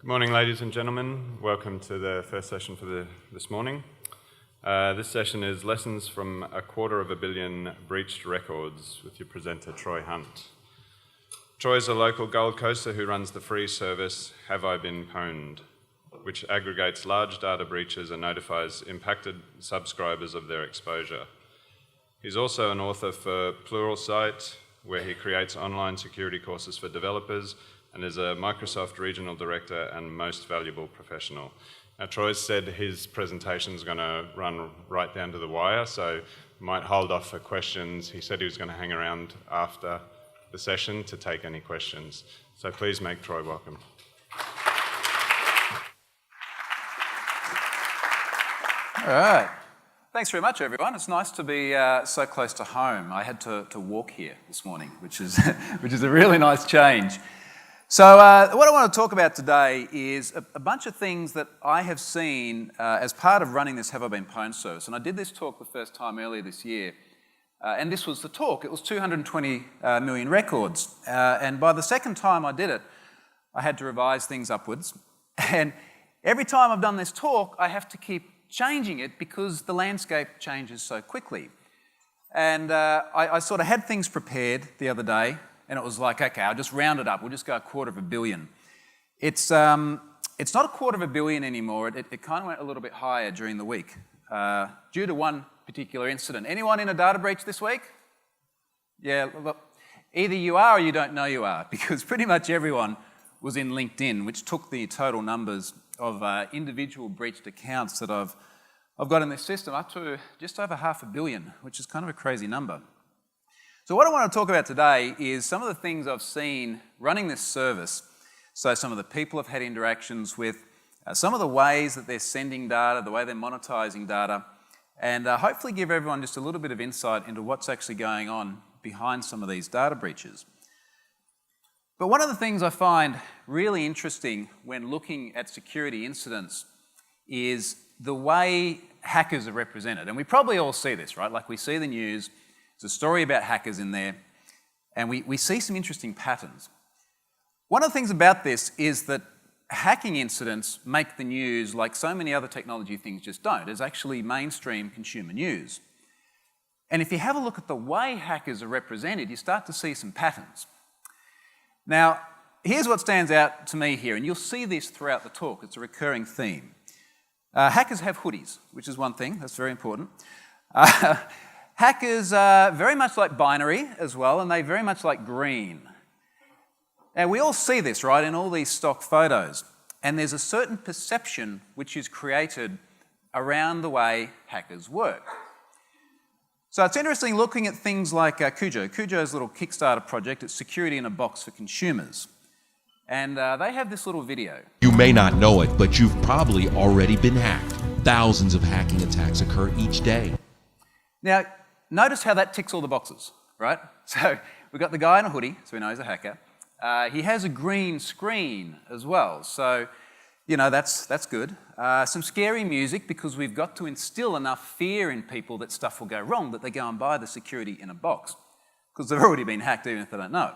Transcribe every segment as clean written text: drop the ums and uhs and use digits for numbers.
Good morning, ladies and gentlemen. Welcome to the first session for this morning. This session is Lessons from 250 million Breached Records with your presenter, Troy Hunt. Troy is a local Gold Coaster who runs the free service Have I Been Pwned, which aggregates large data breaches and notifies impacted subscribers of their exposure. He's also an author for Pluralsight, where he creates online security courses for developers, and is a Microsoft Regional Director and Most Valuable Professional. Now, Troy said his presentation is going to run right down to the wire, so might hold off for questions. He said he was going to hang around after the session to take any questions. So please make Troy welcome. All right. Thanks very much, everyone. It's nice to be so close to home. I had to walk here this morning, which is a really nice change. So what I want to talk about today is a bunch of things that I have seen as part of running this Have I Been Pwned service. And I did this talk the first time earlier this year. And this was the talk. It was 220 million records. And by the second time I did it, I had to revise things upwards. And every time I've done this talk, I have to keep changing it because the landscape changes so quickly. And I sort of had things prepared the other day. And it was like, okay, I'll just round it up. We'll just go 250 million. It's not 250 million anymore. It kind of went a little bit higher during the week due to one particular incident. Anyone in a data breach this week? Yeah, look, either you are or you don't know you are, because pretty much everyone was in LinkedIn, which took the total numbers of individual breached accounts that I've got in this system up to just over 500 million, which is kind of a crazy number. So what I want to talk about today is some of the things I've seen running this service. So some of the people I've had interactions with, some of the ways that they're sending data, the way they're monetizing data, and hopefully give everyone just a little bit of insight into what's actually going on behind some of these data breaches. But one of the things I find really interesting when looking at security incidents is the way hackers are represented. And we probably all see this, right? Like we see the news. There's a story about hackers in there, and we see some interesting patterns. One of the things about this is that hacking incidents make the news like so many other technology things just don't. It's actually mainstream consumer news. And if you have a look at the way hackers are represented, you start to see some patterns. Now, here's what stands out to me here, and you'll see this throughout the talk. It's a recurring theme. Hackers have hoodies, which is one thing. That's very important. Hackers very much like binary as well, and they very much like green. Now, we all see this, right, in all these stock photos, and there's a certain perception which is created around the way hackers work. So it's interesting looking at things like Cujo. Cujo's little Kickstarter project. It's security in a box for consumers. And they have this little video. You may not know it, but you've probably already been hacked. Thousands of hacking attacks occur each day. Now, notice how that ticks all the boxes, right? So we've got the guy in a hoodie, so we know he's a hacker. He has a green screen as well, so you know that's good. Some scary music, because we've got to instill enough fear in people that stuff will go wrong that they go and buy the security in a box, because they've already been hacked even if they don't know it.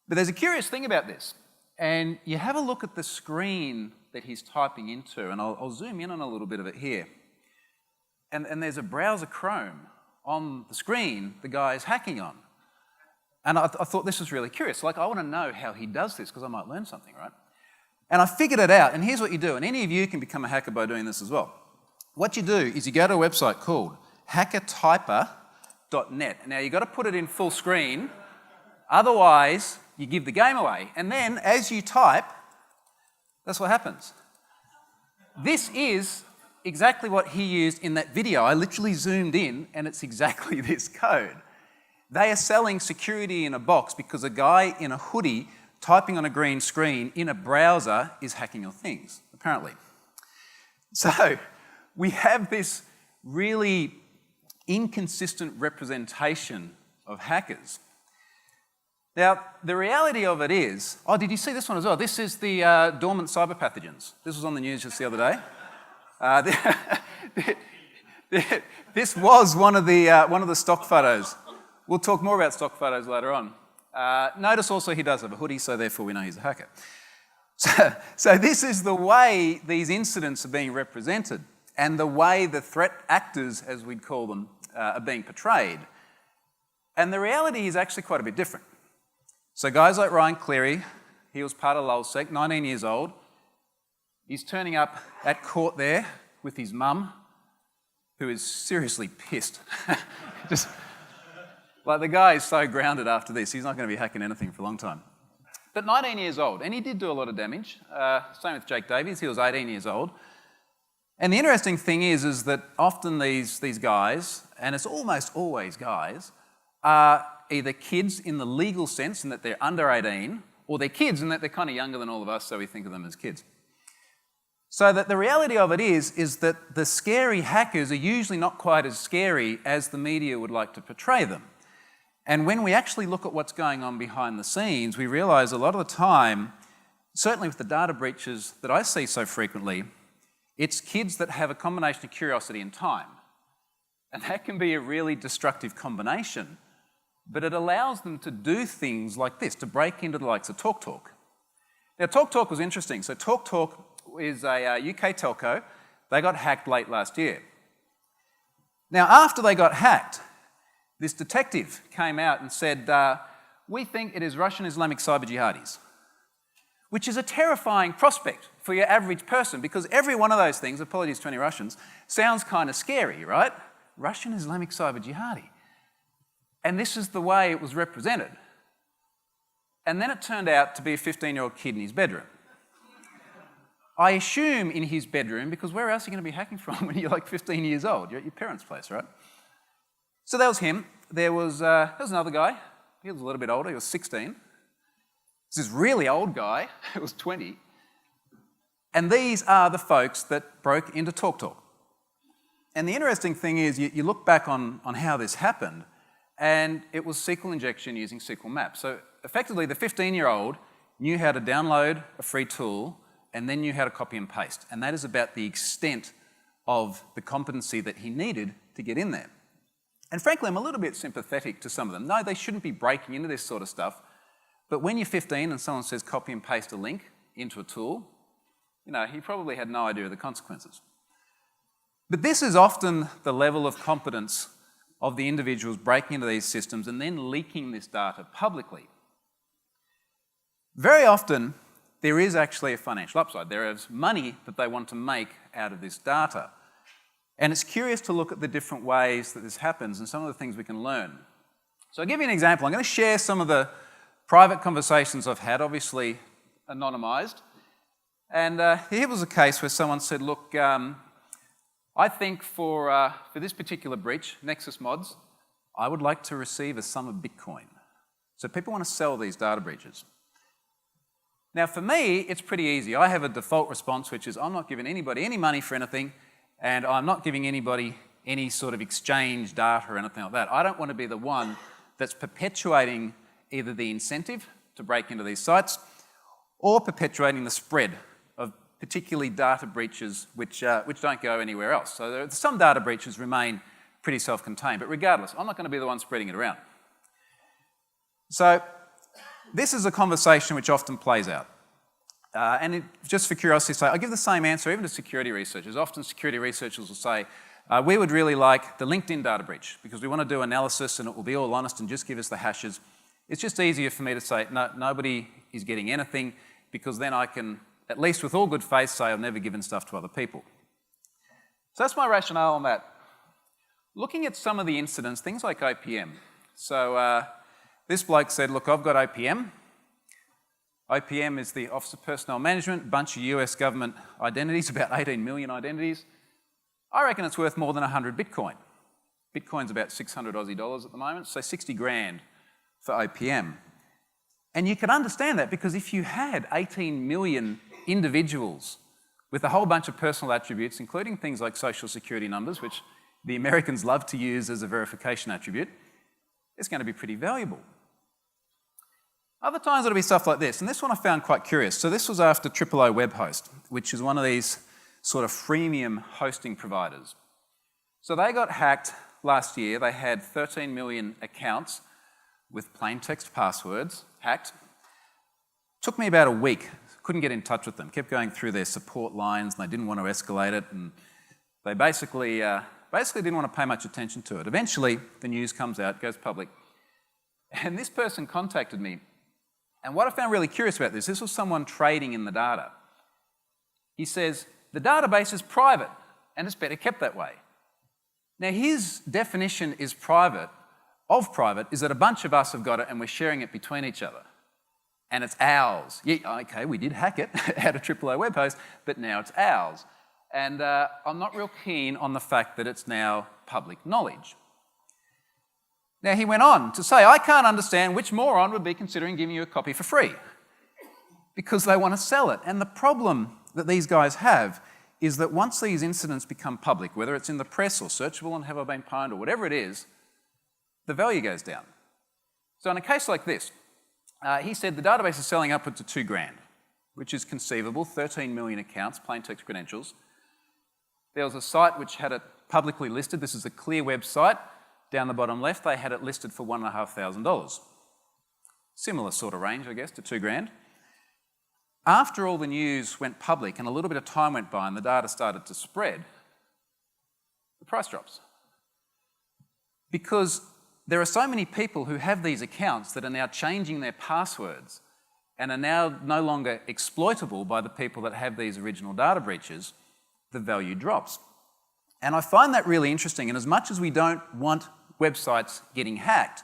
But there's a curious thing about this, and you have a look at the screen that he's typing into, and I'll zoom in on a little bit of it here. And there's a browser Chrome on the screen the guy is hacking on. And I thought this was really curious. Like, I want to know how he does this because I might learn something, right? And I figured it out, and here's what you do, and any of you can become a hacker by doing this as well. What you do is you go to a website called hackertyper.net. Now, you've got to put it in full screen, otherwise you give the game away. And then, as you type, that's what happens. This is exactly what he used in that video. I literally zoomed in, and it's exactly this code. They are selling security in a box because a guy in a hoodie typing on a green screen in a browser is hacking your things, apparently. So we have this really inconsistent representation of hackers. Now, the reality of it is, oh, did you see this one as well? This is the dormant cyber pathogens. This was on the news just the other day. This was one of the stock photos. We'll talk more about stock photos later on. Notice also he does have a hoodie, so therefore we know he's a hacker. So this is the way these incidents are being represented and the way the threat actors, as we'd call them, are being portrayed. And the reality is actually quite a bit different. So guys like Ryan Cleary, he was part of LulzSec, 19 years old. He's turning up at court there with his mum, who is seriously pissed. Just like the guy is so grounded after this, he's not going to be hacking anything for a long time. But 19 years old, and he did do a lot of damage. Same with Jake Davies, he was 18 years old. And the interesting thing is that often these guys, and it's almost always guys, are either kids in the legal sense in that they're under 18, or they're kids in that they're kind of younger than all of us, so we think of them as kids. So that the reality of it is that the scary hackers are usually not quite as scary as the media would like to portray them. And when we actually look at what's going on behind the scenes, we realise a lot of the time, certainly with the data breaches that I see so frequently, it's kids that have a combination of curiosity and time. And that can be a really destructive combination, but it allows them to do things like this, to break into the likes of TalkTalk. Now, TalkTalk was interesting. So TalkTalk is a UK telco. They got hacked late last year. Now, after they got hacked, this detective came out and said, we think it is Russian Islamic cyber jihadis, which is a terrifying prospect for your average person because every one of those things, apologies to any Russians, sounds kind of scary, right? Russian Islamic cyber jihadi. And this is the way it was represented. And then it turned out to be a 15-year-old kid in his bedroom. I assume in his bedroom, because where else are you going to be hacking from when you're like 15 years old? You're at your parents' place, right? So that was him. There was another guy. He was a little bit older. He was 16. This really old guy. He was 20. And these are the folks that broke into TalkTalk. And the interesting thing is you look back on how this happened, and it was SQL injection using SQL Map. So effectively, the 15-year-old knew how to download a free tool and then knew how to copy and paste. And that is about the extent of the competency that he needed to get in there. And frankly, I'm a little bit sympathetic to some of them. No, they shouldn't be breaking into this sort of stuff. But when you're 15 and someone says copy and paste a link into a tool, he probably had no idea of the consequences. But this is often the level of competence of the individuals breaking into these systems and then leaking this data publicly. Very often, there is actually a financial upside. There is money that they want to make out of this data. And it's curious to look at the different ways that this happens and some of the things we can learn. So I'll give you an example. I'm going to share some of the private conversations I've had, obviously anonymised. And here was a case where someone said, look, I think for this particular breach, Nexus Mods, I would like to receive a sum of Bitcoin. So people want to sell these data breaches. Now for me, it's pretty easy. I have a default response, which is I'm not giving anybody any money for anything, and I'm not giving anybody any sort of exchange data or anything like that. I don't want to be the one that's perpetuating either the incentive to break into these sites or perpetuating the spread of particularly data breaches which don't go anywhere else. So some data breaches remain pretty self-contained, but regardless, I'm not going to be the one spreading it around. So this is a conversation which often plays out. Just for curiosity's sake, I give the same answer even to security researchers. Often security researchers will say, we would really like the LinkedIn data breach because we want to do analysis and it will be all honest and just give us the hashes. It's just easier for me to say, no, nobody is getting anything because then I can, at least with all good faith, say I've never given stuff to other people. So that's my rationale on that. Looking at some of the incidents, things like OPM. So this bloke said, look, I've got OPM. OPM is the Office of Personnel Management, a bunch of US government identities, about 18 million identities. I reckon it's worth more than 100 Bitcoin. Bitcoin's about 600 Aussie dollars at the moment, so 60 grand for OPM. And you can understand that because if you had 18 million individuals with a whole bunch of personal attributes, including things like social security numbers, which the Americans love to use as a verification attribute, it's going to be pretty valuable. Other times it'll be stuff like this, and this one I found quite curious. So this was after OOO Web Host, which is one of these sort of freemium hosting providers. So they got hacked last year. They had 13 million accounts with plain text passwords hacked. Took me about a week couldn't get in touch with them, kept going through their support lines, and they didn't want to escalate it, and they basically didn't want to pay much attention to it. Eventually, the news comes out, goes public, and this person contacted me. And what I found really curious about this was someone trading in the data. He says, the database is private, and it's better kept that way. Now, his definition is private is that a bunch of us have got it and we're sharing it between each other. And it's ours. Yeah, okay, we did hack it at a AAA web host, but now it's ours. And I'm not real keen on the fact that it's now public knowledge. Now, he went on to say, I can't understand which moron would be considering giving you a copy for free because they want to sell it. And the problem that these guys have is that once these incidents become public, whether it's in the press or searchable on Have I Been Pwned or whatever it is, the value goes down. So in a case like this, he said the database is selling upwards to $2,000, which is conceivable, 13 million accounts, plain text credentials. There was a site which had it publicly listed. This is a clear website. Down the bottom left, they had it listed for $1,500. Similar sort of range, I guess, to $2,000. After all the news went public and a little bit of time went by and the data started to spread, the price drops. Because there are so many people who have these accounts that are now changing their passwords and are now no longer exploitable by the people that have these original data breaches, the value drops. And I find that really interesting. And as much as we don't want websites getting hacked,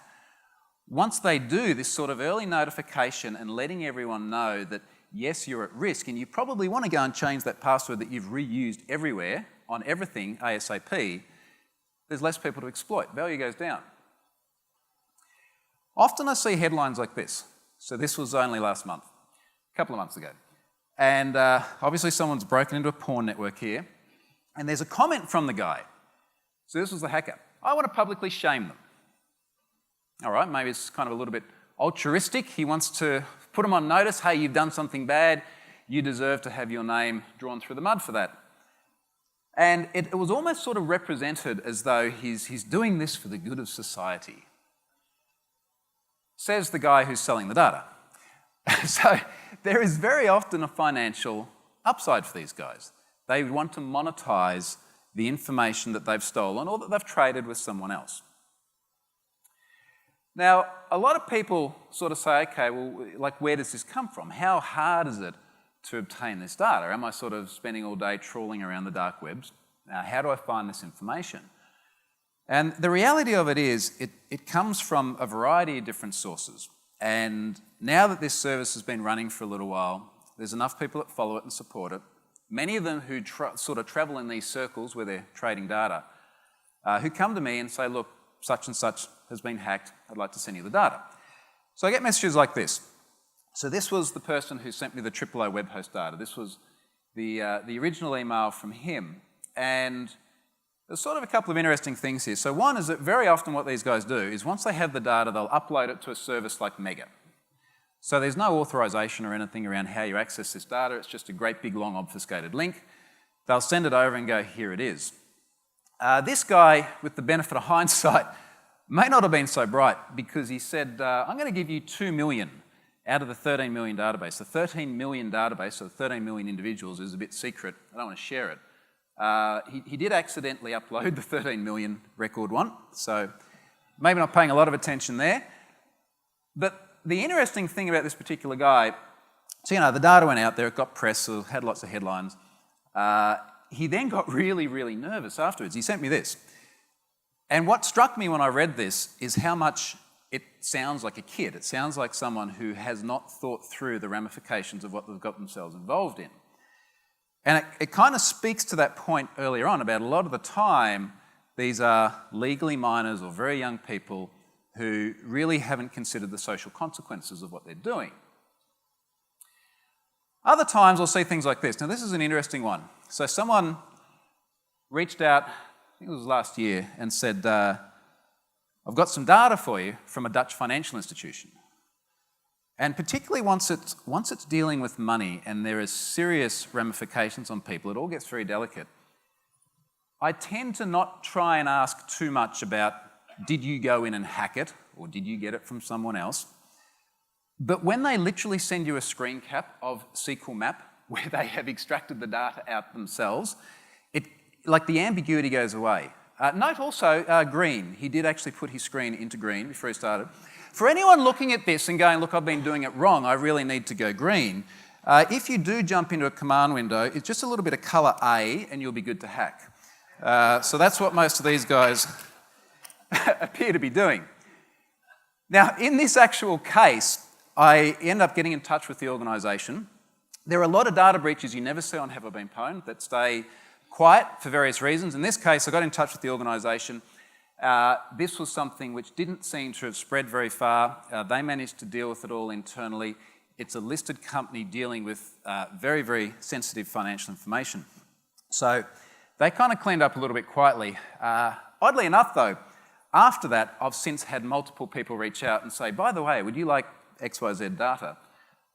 once they do, this sort of early notification and letting everyone know that, yes, you're at risk, and you probably want to go and change that password that you've reused everywhere on everything ASAP, there's less people to exploit. Value goes down. Often I see headlines like this. So this was only last month, a couple of months ago. And obviously someone's broken into a porn network here. And there's a comment from the guy. So this was the hacker. I want to publicly shame them. All right, maybe it's kind of a little bit altruistic. He wants to put them on notice. Hey, you've done something bad. You deserve to have your name drawn through the mud for that. And it was almost sort of represented as though he's doing this for the good of society. Says the guy who's selling the data. So there is very often a financial upside for these guys. They want to monetize the information that they've stolen or that they've traded with someone else. Now, a lot of people sort of say, okay, well, like, where does this come from? How hard is it to obtain this data? Am I sort of spending all day trawling around the dark webs? How do I find this information? And the reality of it is, it comes from a variety of different sources. And now that this service has been running for a little while, there's enough people that follow it and support it. Many of them who sort of travel in these circles where they're trading data, who come to me and say, look, such and such has been hacked, I'd like to send you the data. So I get messages like this. So this was the person who sent me the AAA web host data. This was the original email from him. And there's sort of a couple of interesting things here. So one is that very often what these guys do is once they have the data, they'll upload it to a service like Mega. So there's no authorization or anything around how you access this data. It's just a great big long obfuscated link. They'll send it over and go, here it is. This guy, with the benefit of hindsight, may not have been so bright because he said, I'm going to give you 2 million out of the 13 million database. The 13 million database, so 13 million individuals, is a bit secret. I don't want to share it. He did accidentally upload the 13 million record one, so maybe not paying a lot of attention there. But the interesting thing about this particular guy, so the data went out there, it got press, so it had lots of headlines. He then got really, really nervous afterwards. He sent me this. And what struck me when I read this is how much it sounds like a kid. It sounds like someone who has not thought through the ramifications of what they've got themselves involved in. And it kind of speaks to that point earlier on about a lot of the time, these are legally minors or very young people who really haven't considered the social consequences of what they're doing. Other times I'll see things like this. Now this is an interesting one. So someone reached out, I think it was last year, and said, I've got some data for you from a Dutch financial institution. And particularly once it's dealing with money and there is serious ramifications on people, it all gets very delicate. I tend to not try and ask too much about, did you go in and hack it, or did you get it from someone else? But when they literally send you a screen cap of SQL map where they have extracted the data out themselves, like the ambiguity goes away. Note also green. He did actually put his screen into green before he started. For anyone looking at this and going, look, I've been doing it wrong, I really need to go green, if you do jump into a command window, it's just a little bit of colour A and you'll be good to hack. So that's what most of these guys appear to be doing. Now, in this actual case, I end up getting in touch with the organisation. There are a lot of data breaches you never see on Have I Been Pwned that stay quiet for various reasons. In this case, I got in touch with the organisation. This was something which didn't seem to have spread very far. They managed to deal with it all internally. It's a listed company dealing with very, very sensitive financial information. So they kind of cleaned up a little bit quietly. Oddly enough, though, after that, I've since had multiple people reach out and say, by the way, would you like XYZ data?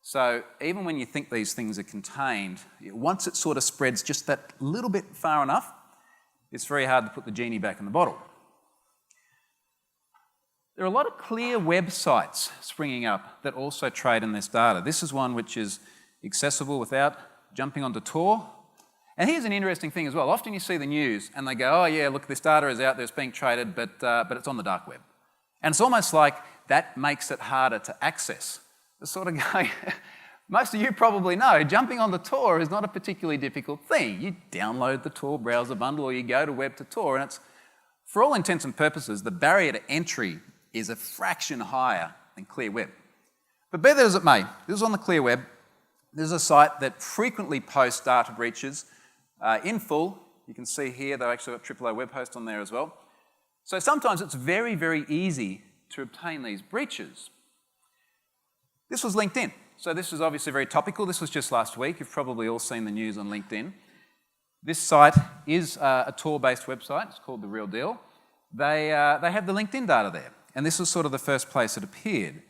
So even when you think these things are contained, once it sort of spreads just that little bit far enough, it's very hard to put the genie back in the bottle. There are a lot of clear websites springing up that also trade in this data. This is one which is accessible without jumping onto Tor. And here's an interesting thing as well. Often you see the news and they go, oh yeah, look, this data is out there, it's being traded, but it's on the dark web. And it's almost like that makes it harder to access. The sort of guy, most of you probably know, jumping on the Tor is not a particularly difficult thing. You download the Tor browser bundle or you go to web to Tor, and it's, for all intents and purposes, the barrier to entry is a fraction higher than clear web. But be that as it may, this is on the clear web. This is a site that frequently posts data breaches in full. You can see here they've actually got AAA web host on there as well. So sometimes it's very, very easy to obtain these breaches. This was LinkedIn. So this is obviously very topical. This was just last week. You've probably all seen the news on LinkedIn. This site is a Tor-based website. It's called The Real Deal. They have the LinkedIn data there. And this was sort of the first place it appeared.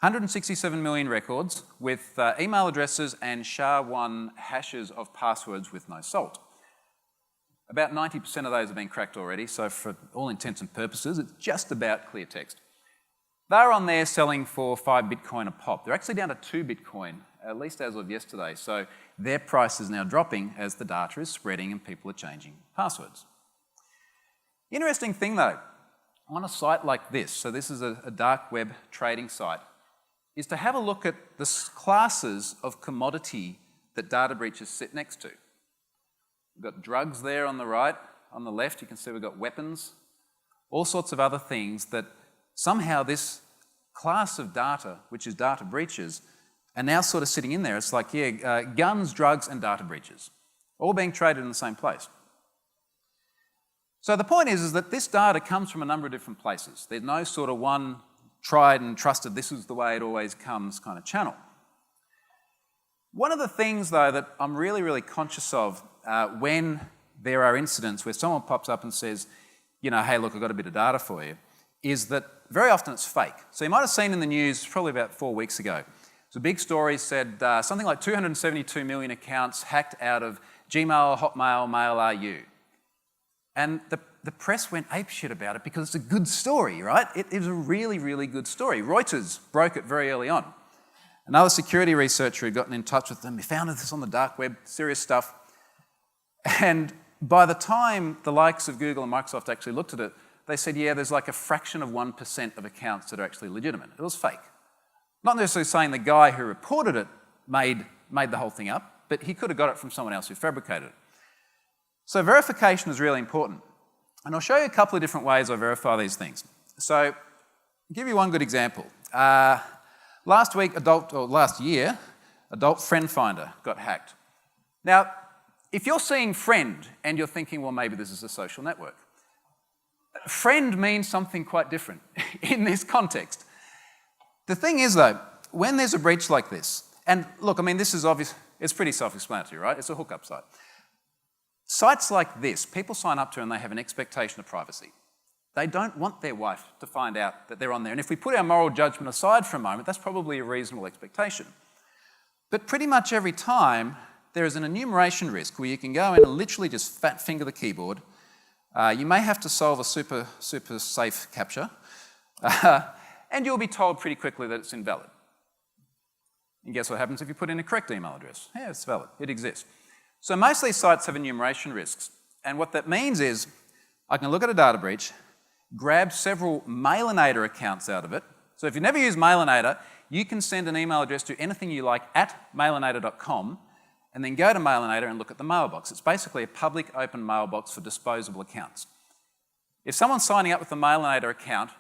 167 million records with email addresses and SHA-1 hashes of passwords with no salt. About 90% of those have been cracked already, so for all intents and purposes, it's just about clear text. They're on there selling for 5 Bitcoin a pop. They're actually down to 2 Bitcoin, at least as of yesterday. So their price is now dropping as the data is spreading and people are changing passwords. Interesting thing though, on a site like this, so this is a dark web trading site, is to have a look at the classes of commodity that data breaches sit next to. We've got drugs there on the right. On the left, you can see we've got weapons, all sorts of other things that somehow this class of data, which is data breaches, are now sort of sitting in there. It's like, yeah, guns, drugs, and data breaches, all being traded in the same place. So the point is that this data comes from a number of different places. There's no sort of one tried and trusted, this is the way it always comes kind of channel. One of the things, though, that I'm really, really conscious of when there are incidents where someone pops up and says, you know, hey, look, I've got a bit of data for you, is that very often it's fake. So you might have seen in the news probably about 4 weeks ago. It's a big story, said something like 272 million accounts hacked out of Gmail, Hotmail, Mail.ru. And the press went apeshit about it because it's a good story, right? It is a really, really good story. Reuters broke it very early on. Another security researcher had gotten in touch with them. He found this on the dark web, serious stuff. And by the time the likes of Google and Microsoft actually looked at it, they said, yeah, there's like a fraction of 1% of accounts that are actually legitimate. It was fake. Not necessarily saying the guy who reported it made the whole thing up, but he could have got it from someone else who fabricated it. So verification is really important. And I'll show you a couple of different ways I verify these things. So I'll give you one good example. Last year, Adult Friend Finder got hacked. Now, if you're seeing friend and you're thinking, well, maybe this is a social network, friend means something quite different in this context. The thing is, though, when there's a breach like this, and look, I mean, this is obvious, it's pretty self-explanatory, right? It's a hookup site. Sites like this, people sign up to and they have an expectation of privacy. They don't want their wife to find out that they're on there. And if we put our moral judgment aside for a moment, that's probably a reasonable expectation. But pretty much every time, there is an enumeration risk where you can go in and literally just fat finger the keyboard. You may have to solve a super safe captcha. And you'll be told pretty quickly that it's invalid. And guess what happens if you put in a correct email address? Yeah, it's valid. It exists. So most of these sites have enumeration risks. And what that means is I can look at a data breach, grab several Mailinator accounts out of it. So if you've never used Mailinator, you can send an email address to anything you like at mailinator.com and then go to Mailinator and look at the mailbox. It's basically a public open mailbox for disposable accounts. If someone's signing up with a Mailinator account,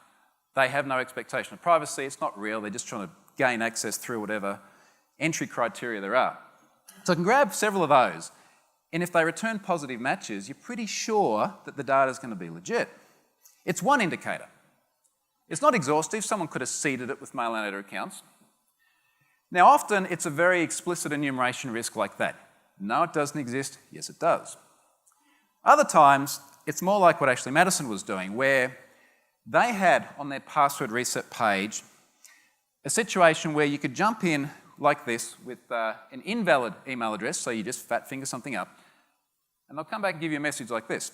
they have no expectation of privacy. It's not real. They're just trying to gain access through whatever entry criteria there are. So I can grab several of those, and if they return positive matches, you're pretty sure that the data is going to be legit. It's one indicator. It's not exhaustive. Someone could have seeded it with Mailinator accounts. Now, often it's a very explicit enumeration risk like that. No, it doesn't exist. Yes, it does. Other times, it's more like what Ashley Madison was doing, where they had on their password reset page a situation where you could jump in like this with an invalid email address, so you just fat finger something up, and they'll come back and give you a message like this.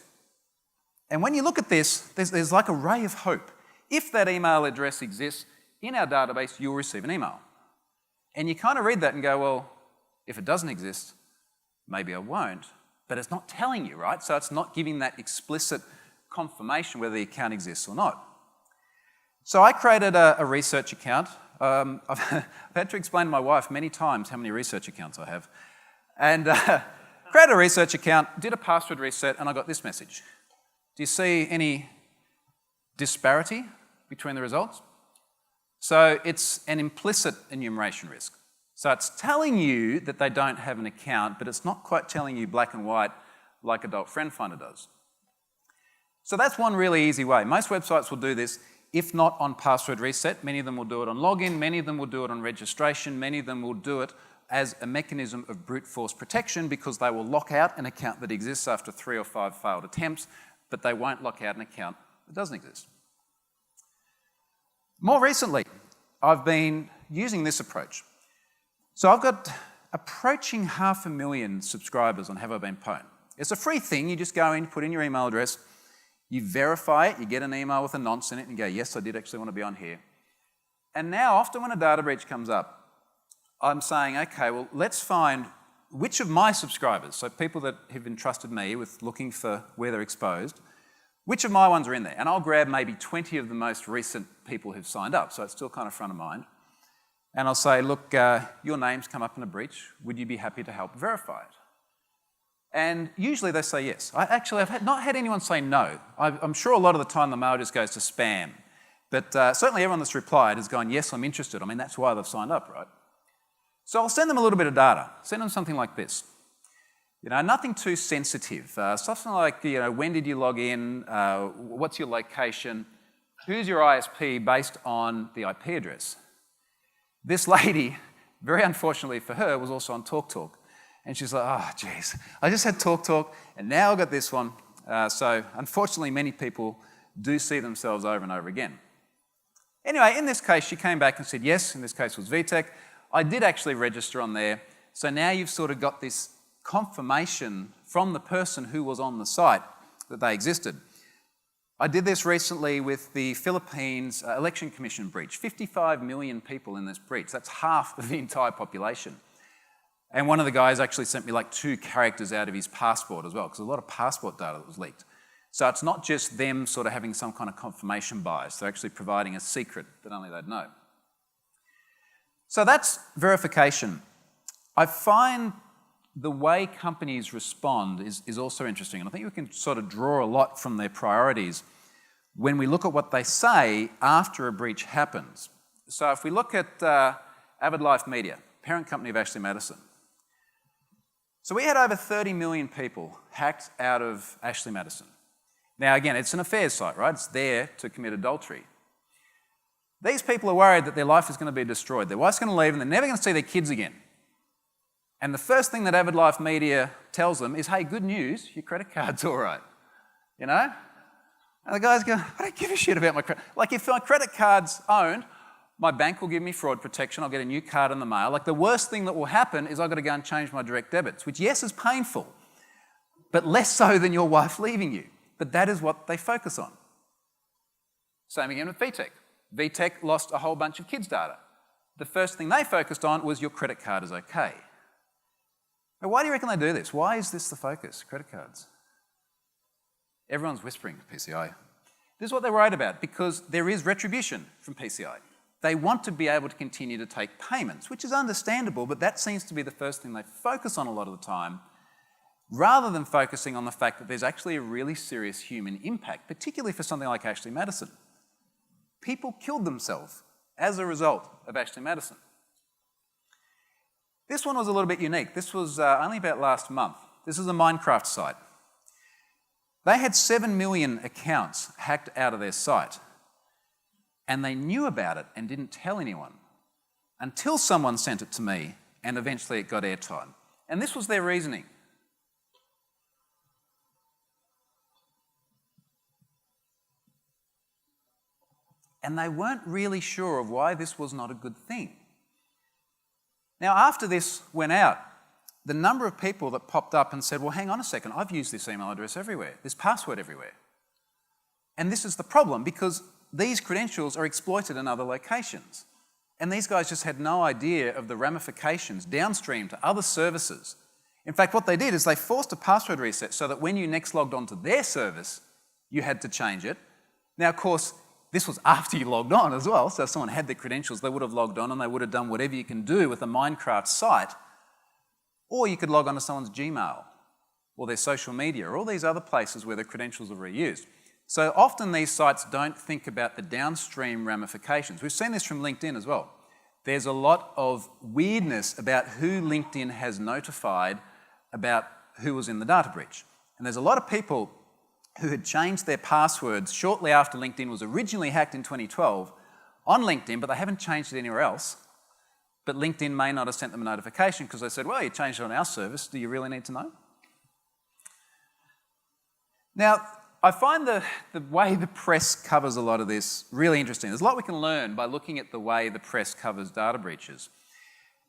And when you look at this, there's like a ray of hope. If that email address exists in our database, you'll receive an email. And you kind of read that and go, well, if it doesn't exist, maybe I won't. But it's not telling you, right? So it's not giving that explicit confirmation whether the account exists or not. So I created a research account. I've had to explain to my wife many times how many research accounts I have. And created a research account, did a password reset, and I got this message. Do you see any disparity between the results? So it's an implicit enumeration risk. So it's telling you that they don't have an account, but it's not quite telling you black and white like Adult Friend Finder does. So that's one really easy way. Most websites will do this, if not on password reset. Many of them will do it on login, many of them will do it on registration, many of them will do it as a mechanism of brute force protection because they will lock out an account that exists after 3 or 5 failed attempts, but they won't lock out an account that doesn't exist. More recently, I've been using this approach. So I've got approaching 500,000 subscribers on Have I Been Pwned. It's a free thing. You just go in, put in your email address, you verify it, you get an email with a nonce in it and go, yes, I did actually want to be on here. And now, often when a data breach comes up, I'm saying, okay, well, let's find which of my subscribers, so people that have entrusted me with looking for where they're exposed, which of my ones are in there? And I'll grab maybe 20 of the most recent people who've signed up, so it's still kind of front of mind. And I'll say, look, your name's come up in a breach. Would you be happy to help verify it? And usually they say yes. I've not had anyone say no. I'm sure a lot of the time the mail just goes to spam. But certainly everyone that's replied has gone, yes, I'm interested. I mean, that's why they've signed up, right? So I'll send them a little bit of data. Send them something like this. You know, nothing too sensitive. Something like, you know, when did you log in? What's your location? Who's your ISP based on the IP address? This lady, very unfortunately for her, was also on TalkTalk. And she's like, oh, geez, I just had TalkTalk, and now I've got this one. So unfortunately, many people do see themselves over and over again. Anyway, in this case, she came back and said, yes, in this case was VTech. I did actually register on there. So now you've sort of got this confirmation from the person who was on the site that they existed. I did this recently with the Philippines Election Commission breach. 55 million people in this breach. That's half of the entire population. And one of the guys actually sent me like 2 characters out of his passport as well, because a lot of passport data that was leaked. So it's not just them sort of having some kind of confirmation bias. They're actually providing a secret that only they'd know. So that's verification. I find the way companies respond is also interesting. And I think we can sort of draw a lot from their priorities when we look at what they say after a breach happens. So if we look at Avid Life Media, parent company of Ashley Madison. So we had over 30 million people hacked out of Ashley Madison. Now again, it's an affairs site, right? It's there to commit adultery. These people are worried that their life is going to be destroyed. Their wife's going to leave and they're never going to see their kids again. And the first thing that Avid Life Media tells them is, hey, good news, your credit card's all right. You know? And the guys go, I don't give a shit about my credit. Like if my credit card's owned, my bank will give me fraud protection, I'll get a new card in the mail. Like the worst thing that will happen is I've got to go and change my direct debits, which yes is painful, but less so than your wife leaving you. But that is what they focus on. Same again with VTech. VTech lost a whole bunch of kids' data. the first thing they focused on was your credit card is okay. Now, why do you reckon they do this? Why is this the focus, credit cards? Everyone's whispering PCI. This is what they're worried about, because there is retribution from PCI. They want to be able to continue to take payments, which is understandable, but that seems to be the first thing they focus on a lot of the time, rather than focusing on the fact that there's actually a really serious human impact, particularly for something like Ashley Madison. People killed themselves as a result of Ashley Madison. This one was a little bit unique. This was only about last month. This is a Minecraft site. They had 7 million accounts hacked out of their site, and they knew about it and didn't tell anyone until someone sent it to me, and eventually it got airtime. And this was their reasoning. And they weren't really sure of why this was not a good thing. Now, after this went out, the number of people that popped up and said, well, hang on a second, I've used this email address everywhere, this password everywhere. And this is the problem, because these credentials are exploited in other locations. And these guys just had no idea of the ramifications downstream to other services. In fact, what they did is they forced a password reset so that when you next logged onto their service, you had to change it. Now, of course, this was after you logged on as well, so if someone had their credentials, they would have logged on and they would have done whatever you can do with a Minecraft site. Or you could log on to someone's Gmail or their social media or all these other places where the credentials are reused. So often these sites don't think about the downstream ramifications. We've seen this from LinkedIn as well. There's a lot of weirdness about who LinkedIn has notified about who was in the data breach. And there's a lot of people who had changed their passwords shortly after LinkedIn was originally hacked in 2012 on LinkedIn, but they haven't changed it anywhere else. But LinkedIn may not have sent them a notification because they said, well, you changed it on our service. Do you really need to know? Now, I find the way the press covers a lot of this really interesting. There's a lot we can learn by looking at the way the press covers data breaches.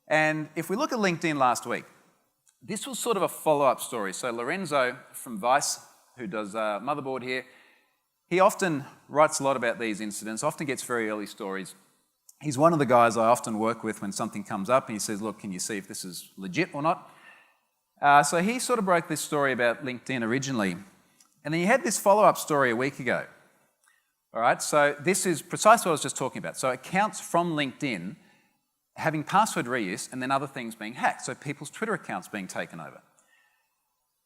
And if we look at LinkedIn last week, this was sort of a follow-up story. So Lorenzo from Vice, who does Motherboard here, he often writes a lot about these incidents, often gets very early stories. He's one of the guys I often work with when something comes up, and he says, look, can you see if this is legit or not? So he sort of broke this story about LinkedIn originally, and then he had this follow-up story a week ago. All right, so this is precisely what I was just talking about. So accounts from LinkedIn having password reuse and then other things being hacked, so people's Twitter accounts being taken over.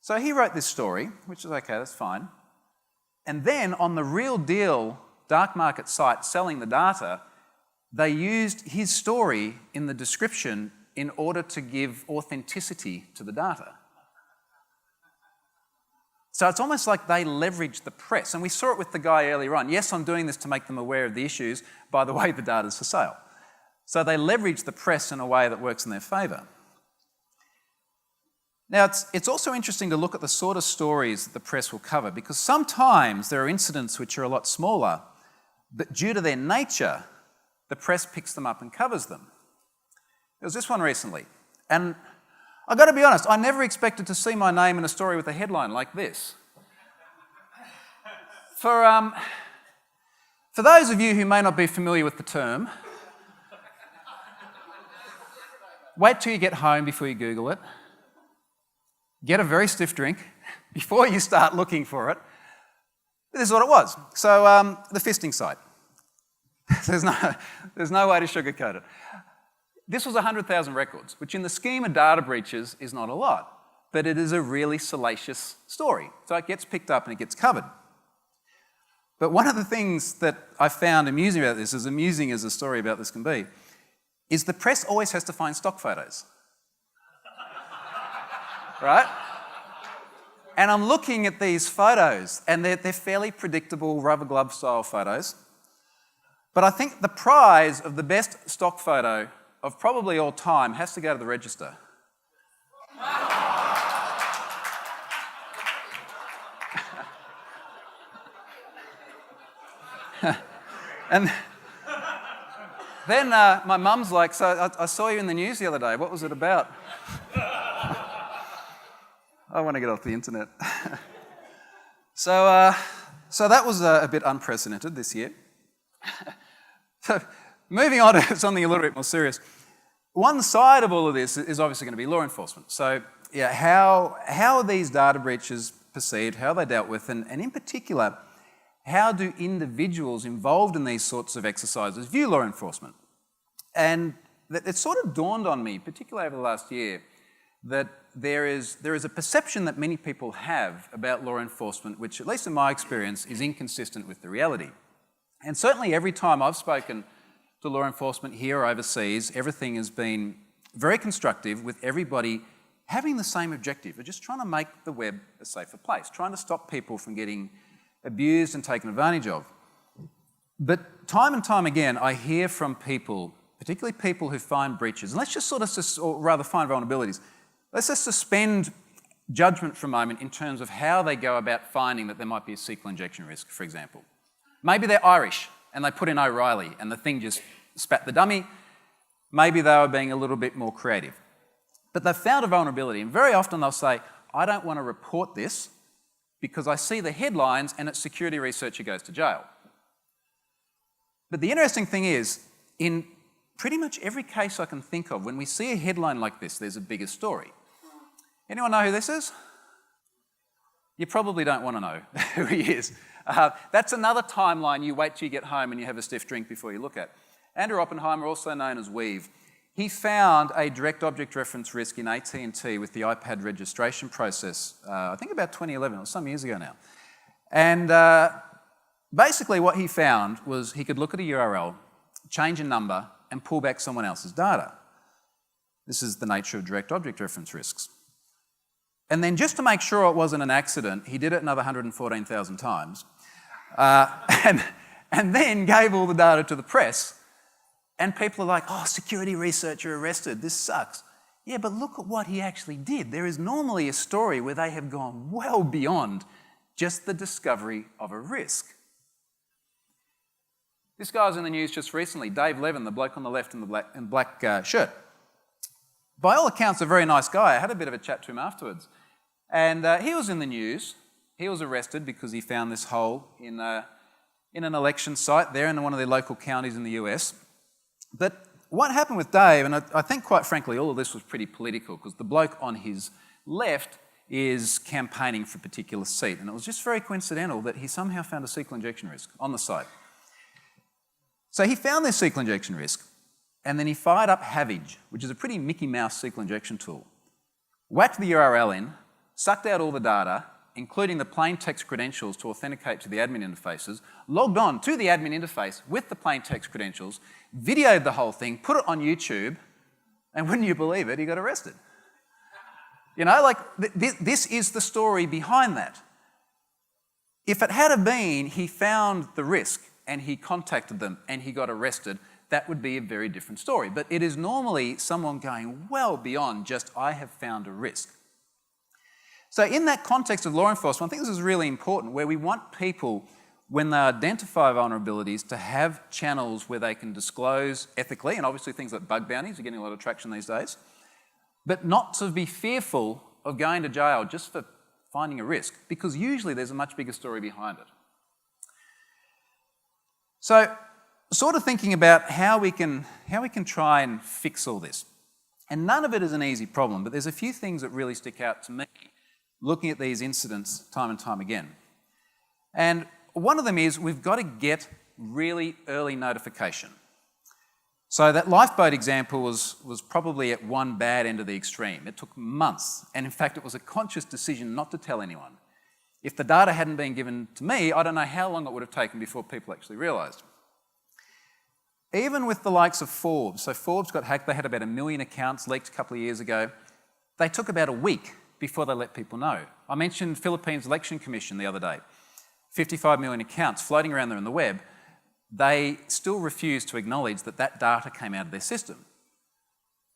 So he wrote this story, which is okay, that's fine. And then on the Real Deal dark market site selling the data, they used his story in the description in order to give authenticity to the data. So it's almost like they leveraged the press. And we saw it with the guy earlier on. Yes, I'm doing this to make them aware of the issues. By the way, the data's for sale. So they leveraged the press in a way that works in their favour. Now, it's also interesting to look at the sort of stories that the press will cover, because sometimes there are incidents which are a lot smaller, but due to their nature, the press picks them up and covers them. There was this one recently, and I've got to be honest, I never expected to see my name in a story with a headline like this. For those of you who may not be familiar with the term, wait till you get home before you Google it. Get a very stiff drink before you start looking for it. This is what it was. So the fisting site. There's no way to sugarcoat it. This was 100,000 records, which in the scheme of data breaches is not a lot, but it is a really salacious story. So it gets picked up and it gets covered. But one of the things that I found amusing about this, as amusing as a story about this can be, is the press always has to find stock photos. Right? And I'm looking at these photos, and they're fairly predictable rubber glove style photos. But I think the prize of the best stock photo of probably all time has to go to the Register. And then my mum's like, so I saw you in the news the other day. What was it about? I want to get off the internet. So that was a bit unprecedented this year. So moving on to something a little bit more serious. One side of all of this is obviously going to be law enforcement. So, yeah, how are these data breaches perceived, how are they dealt with, and in particular, how do individuals involved in these sorts of exercises view law enforcement? And it sort of dawned on me, particularly over the last year, that there is a perception that many people have about law enforcement, which, at least in my experience, is inconsistent with the reality. And certainly every time I've spoken to law enforcement here or overseas, everything has been very constructive, with everybody having the same objective of just trying to make the web a safer place, trying to stop people from getting abused and taken advantage of. But time and time again, I hear from people, particularly people who find breaches, and let's just or rather find vulnerabilities, let's just suspend judgment for a moment in terms of how they go about finding that there might be a SQL injection risk, for example. Maybe they're Irish and they put in O'Reilly and the thing just spat the dummy. Maybe they were being a little bit more creative. But they've found a vulnerability, and very often they'll say, I don't want to report this because I see the headlines and it's security researcher goes to jail. But the interesting thing is, in pretty much every case I can think of, when we see a headline like this, there's a bigger story. Anyone know who this is? You probably don't want to know who he is. That's another timeline you wait till you get home and you have a stiff drink before you look at. Andrew Oppenheimer, also known as Weave, he found a direct object reference risk in AT&T with the iPad registration process, I think about 2011, it was some years ago now. And basically what he found was he could look at a URL, change a number, and pull back someone else's data. This is the nature of direct object reference risks. And then just to make sure it wasn't an accident, he did it another 114,000 times, and then gave all the data to the press. And people are like, oh, security researcher arrested, this sucks. Yeah, but look at what he actually did. There is normally a story where they have gone well beyond just the discovery of a risk. This guy was in the news just recently, Dave Levin, the bloke on the left in the black shirt. By all accounts, a very nice guy. I had a bit of a chat to him afterwards. And he was in the news. He was arrested because he found this hole in an election site there in one of the local counties in the US. But what happened with Dave, and I think quite frankly all of this was pretty political, because the bloke on his left is campaigning for a particular seat, and it was just very coincidental that he somehow found a SQL injection risk on the site. So he found this SQL injection risk, and then he fired up Havage, which is a pretty Mickey Mouse SQL injection tool, whacked the URL in, sucked out all the data, including the plain text credentials to authenticate to the admin interfaces, logged on to the admin interface with the plain text credentials, videoed the whole thing, put it on YouTube, and wouldn't you believe it, he got arrested. You know, like, this is the story behind that. If it had been he found the risk and he contacted them and he got arrested, that would be a very different story. But it is normally someone going well beyond just, I have found a risk. So in that context of law enforcement, I think this is really important, where we want people, when they identify vulnerabilities, to have channels where they can disclose ethically, and obviously things like bug bounties are getting a lot of traction these days, but not to be fearful of going to jail just for finding a risk, because usually there's a much bigger story behind it. So, sort of thinking about how we can try and fix all this. And none of it is an easy problem, but there's a few things that really stick out to me looking at these incidents time and time again. And one of them is we've got to get really early notification. So that lifeboat example was probably at one bad end of the extreme. It took months, and in fact it was a conscious decision not to tell anyone. If the data hadn't been given to me, I don't know how long it would have taken before people actually realised. Even with the likes of Forbes, so Forbes got hacked, they had about 1 million accounts leaked a couple of years ago. They took about a week before they let people know. I mentioned Philippines Election Commission the other day. 55 million accounts floating around there on the web. They still refuse to acknowledge that that data came out of their system.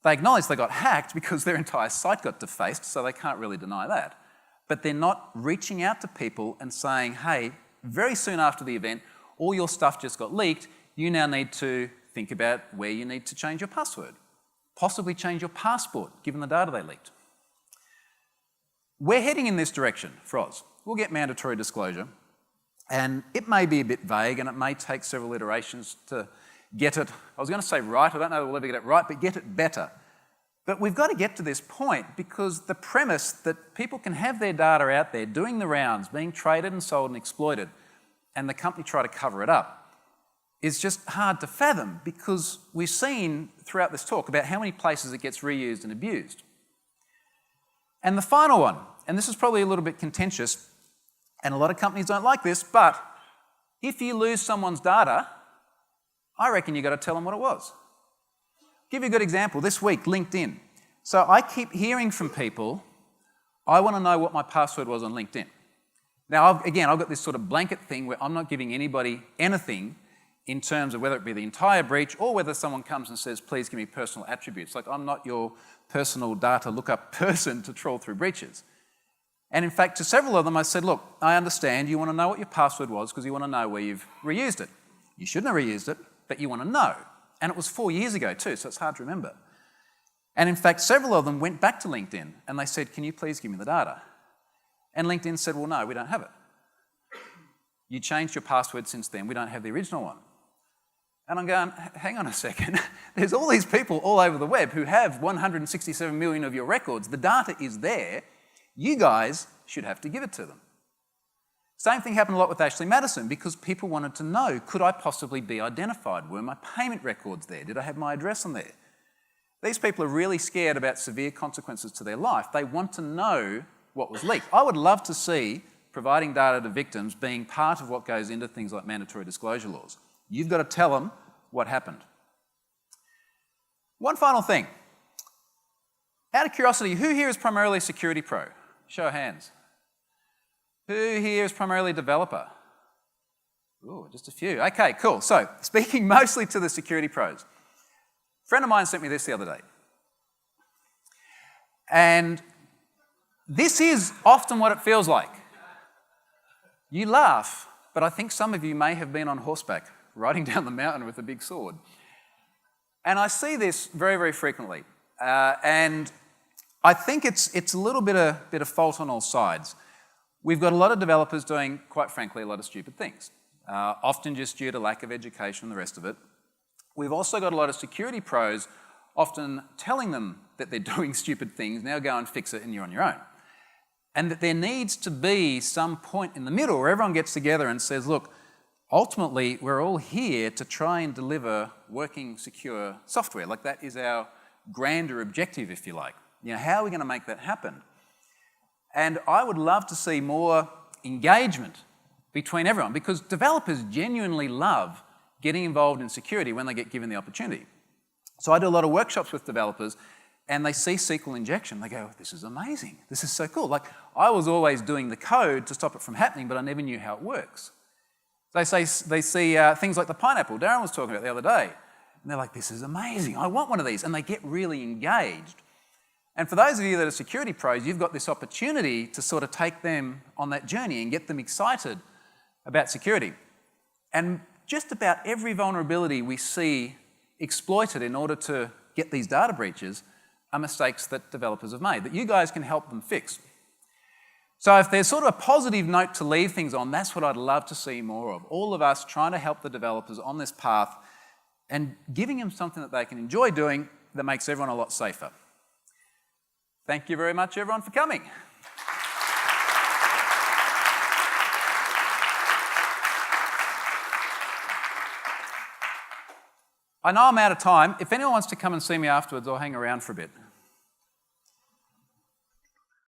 They acknowledge they got hacked because their entire site got defaced, so they can't really deny that. But they're not reaching out to people and saying, hey, very soon after the event, all your stuff just got leaked, you now need to think about where you need to change your password. Possibly change your passport, given the data they leaked. We're heading in this direction for Oz. We'll get mandatory disclosure, and it may be a bit vague and it may take several iterations to get it, I was going to say right, I don't know if we'll ever get it right, but get it better. But we've got to get to this point because the premise that people can have their data out there doing the rounds, being traded and sold and exploited, and the company try to cover it up is just hard to fathom because we've seen throughout this talk about how many places it gets reused and abused. And the final one, and this is probably a little bit contentious, and a lot of companies don't like this, but if you lose someone's data, I reckon you've got to tell them what it was. Give you a good example. This week, LinkedIn. So I keep hearing from people, I want to know what my password was on LinkedIn. Now, I've got this sort of blanket thing where I'm not giving anybody anything in terms of whether it be the entire breach or whether someone comes and says, please give me personal attributes. Like, I'm not your personal data lookup person to trawl through breaches. And in fact, to several of them, I said, look, I understand you want to know what your password was because you want to know where you've reused it. You shouldn't have reused it, but you want to know. And it was 4 years ago too, so it's hard to remember. And in fact, several of them went back to LinkedIn and they said, can you please give me the data? And LinkedIn said, well, no, we don't have it. You changed your password since then, we don't have the original one. And I'm going, hang on a second. There's all these people all over the web who have 167 million of your records. The data is there. You guys should have to give it to them. Same thing happened a lot with Ashley Madison because people wanted to know, could I possibly be identified? Were my payment records there? Did I have my address on there? These people are really scared about severe consequences to their life. They want to know what was leaked. I would love to see providing data to victims being part of what goes into things like mandatory disclosure laws. You've got to tell them what happened. One final thing. Out of curiosity, who here is primarily a security pro? Show of hands. Who here is primarily a developer? Ooh, just a few. Okay, cool. So, speaking mostly to the security pros, a friend of mine sent me this the other day. And this is often what it feels like. You laugh, but I think some of you may have been on horseback, riding down the mountain with a big sword. And I see this very, very frequently. And I think it's a little bit of fault on all sides. We've got a lot of developers doing, quite frankly, a lot of stupid things, often just due to lack of education and the rest of it. We've also got a lot of security pros often telling them that they're doing stupid things, now go and fix it and you're on your own. And that there needs to be some point in the middle where everyone gets together and says, look, ultimately we're all here to try and deliver working, secure software. Like, that is our grander objective, if you like. You know, how are we going to make that happen? And I would love to see more engagement between everyone because developers genuinely love getting involved in security when they get given the opportunity. So I do a lot of workshops with developers and they see SQL injection. They go, this is amazing. This is so cool. Like, I was always doing the code to stop it from happening, but I never knew how it works. They see things like the pineapple Darren was talking about the other day. And they're like, this is amazing. I want one of these. And they get really engaged. And for those of you that are security pros, you've got this opportunity to sort of take them on that journey and get them excited about security. And just about every vulnerability we see exploited in order to get these data breaches are mistakes that developers have made, that you guys can help them fix. So if there's sort of a positive note to leave things on, that's what I'd love to see more of. All of us trying to help the developers on this path and giving them something that they can enjoy doing that makes everyone a lot safer. Thank you very much, everyone, for coming. I know I'm out of time. If anyone wants to come and see me afterwards, I'll hang around for a bit.